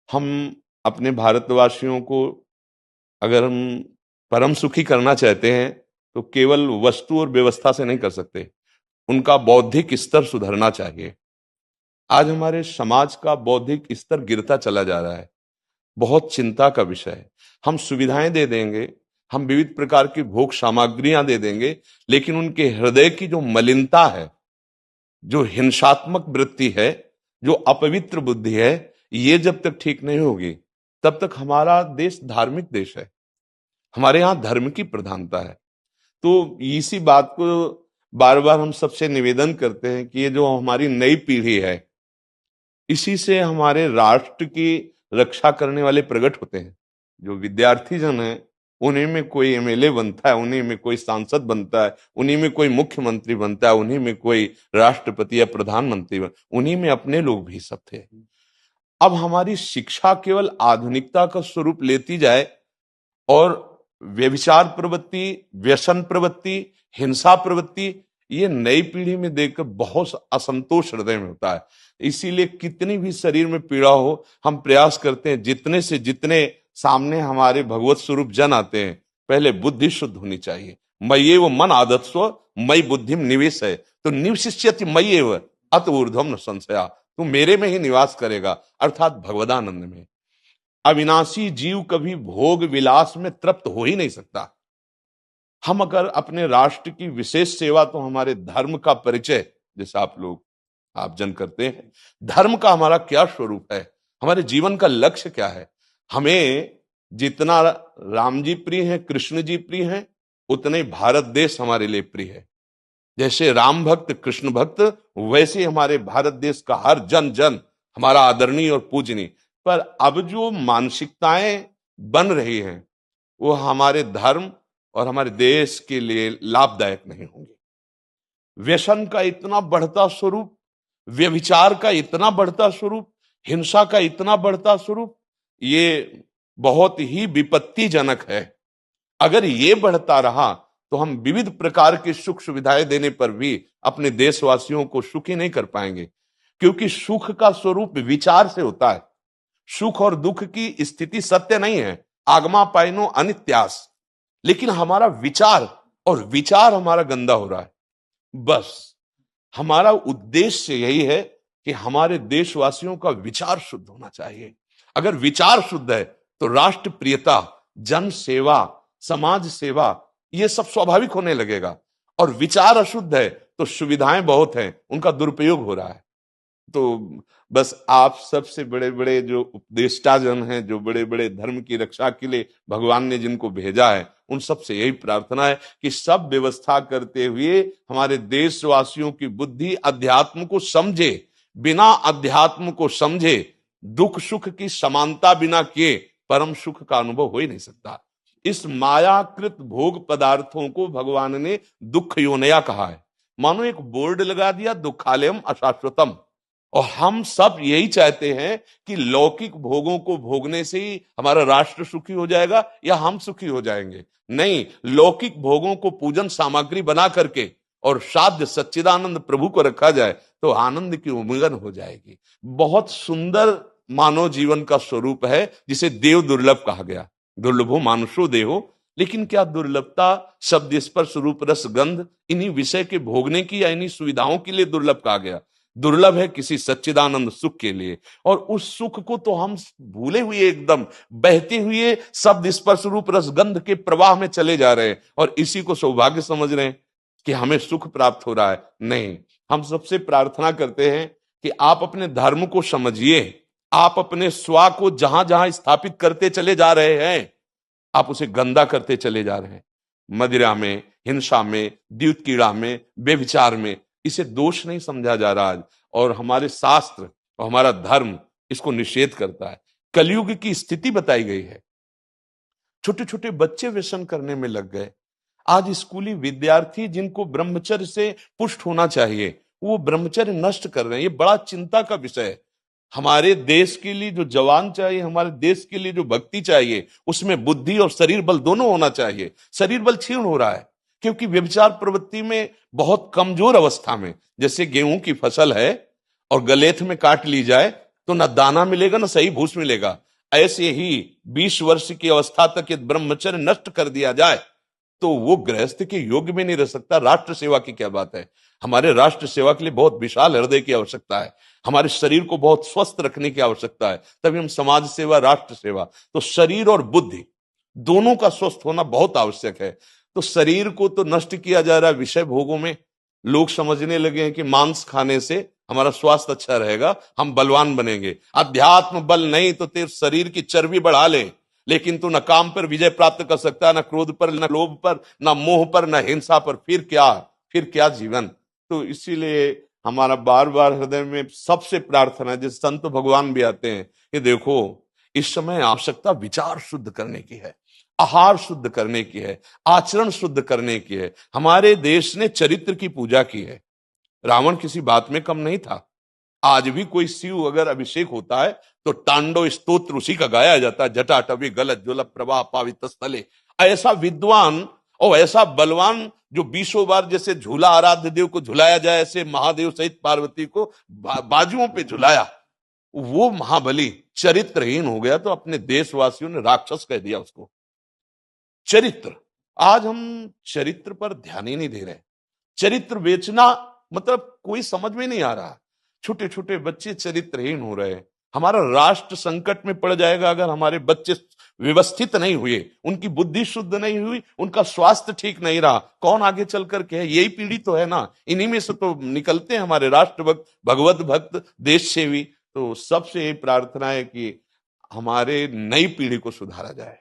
हम अपने भारतवासियों को अगर हम परम सुखी करना चाहते हैं तो केवल वस्तु और व्यवस्था से नहीं कर सकते, उनका बौद्धिक स्तर सुधरना चाहिए। आज हमारे समाज का बौद्धिक स्तर गिरता चला जा रहा है, बहुत चिंता का विषय है। हम सुविधाएं दे देंगे, हम विविध प्रकार की भोग सामग्रियां दे देंगे, लेकिन उनके हृदय की जो मलिनता है, जो हिंसात्मक वृत्ति है, जो अपवित्र बुद्धि है, ये जब तक ठीक नहीं होगी तब तक हमारा देश धार्मिक देश है, हमारे यहाँ धर्म की प्रधानता है। तो इसी बात को बार बार हम सबसे निवेदन करते हैं कि ये जो हमारी नई पीढ़ी है, इसी से हमारे राष्ट्र की रक्षा करने वाले प्रकट होते हैं। जो विद्यार्थी जन है, उन्हीं में कोई एमएलए बनता है, उन्हीं में कोई सांसद बनता है, उन्हीं में कोई मुख्यमंत्री बनता है, उन्हीं में कोई राष्ट्रपति या प्रधानमंत्री उन्हीं में अपने लोग भी सब थे। अब हमारी शिक्षा केवल आधुनिकता का स्वरूप लेती जाए और व्यभिचार प्रवृत्ति, व्यसन प्रवृत्ति, हिंसा प्रवृत्ति, ये नई पीढ़ी में देखकर बहुत असंतोष हृदय में होता है। इसीलिए कितनी भी शरीर में पीड़ा हो, हम प्रयास करते हैं जितने से जितने सामने हमारे भगवत स्वरूप जन आते हैं, पहले बुद्धि शुद्ध होनी चाहिए। मय्ये वो मन आदत्स्व मई बुद्धिम निवेश है, तो निवशिष्यति मय्ये व अत ऊर्ध्वम न संशया, तू मेरे में ही निवास करेगा, अर्थात भगवदानंद में। अविनाशी जीव कभी भोग विलास में तृप्त हो ही नहीं सकता। हम अगर अपने राष्ट्र की विशेष सेवा, तो हमारे धर्म का परिचय, जैसे आप जन करते हैं, धर्म का हमारा क्या स्वरूप है, हमारे जीवन का लक्ष्य क्या है। हमें जितना राम जी प्रिय हैं, कृष्ण जी प्रिय हैं, उतने भारत देश हमारे लिए प्रिय है। जैसे राम भक्त, कृष्ण भक्त, वैसे हमारे भारत देश का हर जन जन हमारा आदरणीय और पूजनीय। पर अब जो मानसिकताएं बन रही हैं, वो हमारे धर्म और हमारे देश के लिए लाभदायक नहीं होंगे। व्यसन का इतना बढ़ता स्वरूप, व्यभिचार का इतना बढ़ता स्वरूप, हिंसा का इतना बढ़ता स्वरूप, ये बहुत ही विपत्तिजनक है। अगर ये बढ़ता रहा तो हम विविध प्रकार की सुख सुविधाएं देने पर भी अपने देशवासियों को सुखी नहीं कर पाएंगे, क्योंकि सुख का स्वरूप विचार से होता है। सुख और दुख की स्थिति सत्य नहीं है, आगमा पाइनो अनित्यास, लेकिन हमारा विचार, और विचार हमारा गंदा हो रहा है। बस हमारा उद्देश्य यही है कि हमारे देशवासियों का विचार शुद्ध होना चाहिए। अगर विचार शुद्ध है तो राष्ट्र प्रियता, जन सेवा, समाज सेवा, ये सब स्वाभाविक होने लगेगा। और विचार अशुद्ध है तो सुविधाएं बहुत हैं, उनका दुरुपयोग हो रहा है। तो बस आप सबसे बड़े बड़े जो उपदेष्टा जन हैं, जो बड़े बड़े धर्म की रक्षा के लिए भगवान ने जिनको भेजा है, उन सबसे यही प्रार्थना है कि सब व्यवस्था करते हुए हमारे देशवासियों की बुद्धि अध्यात्म को समझे। बिना अध्यात्म को समझे दुख सुख की समानता बिना किए परम सुख का अनुभव हो ही नहीं सकता। इस मायाकृत भोग पदार्थों को भगवान ने दुख योनया कहा है। मानो एक बोर्ड लगा दिया, दुखालयम अशाश्वतम। और हम सब यही चाहते हैं कि लौकिक भोगों को भोगने से ही हमारा राष्ट्र सुखी हो जाएगा या हम सुखी हो जाएंगे। नहीं, लौकिक भोगों को पूजन सामग्री बना करके और साध्य सच्चिदानंद प्रभु को रखा जाए तो आनंद की उमंगन हो जाएगी। बहुत सुंदर मानव जीवन का स्वरूप है, जिसे देव दुर्लभ कहा गया। दुर्लभो मानुषो देहो, लेकिन क्या दुर्लभता शब्द स्पर्श रूप रस गंध इन्हीं विषय के भोगने की या इन्हीं सुविधाओं के लिए दुर्लभ कहा गया? दुर्लभ है किसी सच्चिदानंद सुख के लिए। और उस सुख को तो हम भूले हुए, एकदम बहते हुए शब्द स्पर्श रूप रस गंध के प्रवाह में चले जा रहे हैं और इसी को सौभाग्य समझ रहे हैं कि हमें सुख प्राप्त हो रहा है। नहीं, हम सबसे प्रार्थना करते हैं कि आप अपने धर्म को समझिए। आप अपने स्वा को जहां जहां स्थापित करते चले जा रहे हैं, आप उसे गंदा करते चले जा रहे हैं। मदिरा में, हिंसा में, द्यूत कीड़ा में, बेविचार में, इसे दोष नहीं समझा जा रहा आज। और हमारे शास्त्र और हमारा धर्म इसको निषेध करता है। कलयुग की स्थिति बताई गई है। छोटे छोटे बच्चे व्यसन करने में लग गए। आज स्कूली विद्यार्थी जिनको ब्रह्मचर्य से पुष्ट होना चाहिए, वो ब्रह्मचर्य नष्ट कर रहे हैं। ये बड़ा चिंता का विषय है। हमारे देश के लिए जो जवान चाहिए, हमारे देश के लिए जो भक्ति चाहिए, उसमें बुद्धि और शरीर बल दोनों होना चाहिए। शरीर बल क्षीण हो रहा है क्योंकि व्यभिचार प्रवृत्ति में बहुत कमजोर अवस्था में, जैसे गेहूं की फसल है और गलेथ में काट ली जाए तो ना दाना मिलेगा ना सही भूस मिलेगा। ऐसे ही 20 वर्ष की अवस्था तक यदि ब्रह्मचर्य नष्ट कर दिया जाए तो वो गृहस्थ के योग्य में नहीं रह सकता। राष्ट्र सेवा की क्या बात है। हमारे राष्ट्र सेवा के लिए बहुत विशाल हृदय की आवश्यकता है, हमारे शरीर को बहुत स्वस्थ रखने की आवश्यकता है, तभी हम समाज सेवा, राष्ट्र सेवा। तो शरीर और बुद्धि दोनों का स्वस्थ होना बहुत आवश्यक है। तो शरीर को तो नष्ट किया जा रहा है विषय भोगों में। लोग समझने लगे हैं कि मांस खाने से हमारा स्वास्थ्य अच्छा रहेगा, हम बलवान बनेंगे। अध्यात्म बल नहीं तो तेरे शरीर की चर्बी बढ़ा ले, लेकिन तू न काम पर विजय प्राप्त कर सकता, न क्रोध पर, न लोभ पर, न मोह पर, न हिंसा पर। फिर क्या जीवन। तो इसीलिए हमारा बार बार हृदय में सबसे प्रार्थना है, जिस संत भगवान भी आते हैं कि देखो इस समय आवश्यकता विचार शुद्ध करने की है, आहार शुद्ध करने की है, आचरण शुद्ध करने की है। हमारे देश ने चरित्र की पूजा की है। रावण किसी बात में कम नहीं था। आज भी कोई शिव अगर अभिषेक होता है तो तांडव स्तोत्र उसी का गाया जाता है, जटाटवी गलत ज्वल प्रवाह पावित स्थले। ऐसा विद्वान और ऐसा बलवान जो 20 बार जैसे झूला आराध्य देव को झुलाया जाए, ऐसे महादेव सहित पार्वती को बाजुओं पे झुलाया, वो महाबली चरित्रहीन हो गया तो अपने देशवासियों ने राक्षस कह दिया उसको। चरित्र, आज हम चरित्र पर ध्यान ही नहीं दे रहे। चरित्र बेचना मतलब कोई समझ में नहीं आ रहा। छोटे छोटे बच्चे चरित्रहीन हो रहे हैं। हमारा राष्ट्र संकट में पड़ जाएगा अगर हमारे बच्चे व्यवस्थित नहीं हुए, उनकी बुद्धि शुद्ध नहीं हुई, उनका स्वास्थ्य ठीक नहीं रहा। कौन आगे चल करके है? यही पीढ़ी तो है ना, इन्हीं में से तो निकलते हैं हमारे राष्ट्र भक्त, भगवत भक्त, देश सेवी। तो सबसे यही प्रार्थना है कि हमारे नई पीढ़ी को सुधारा जाए।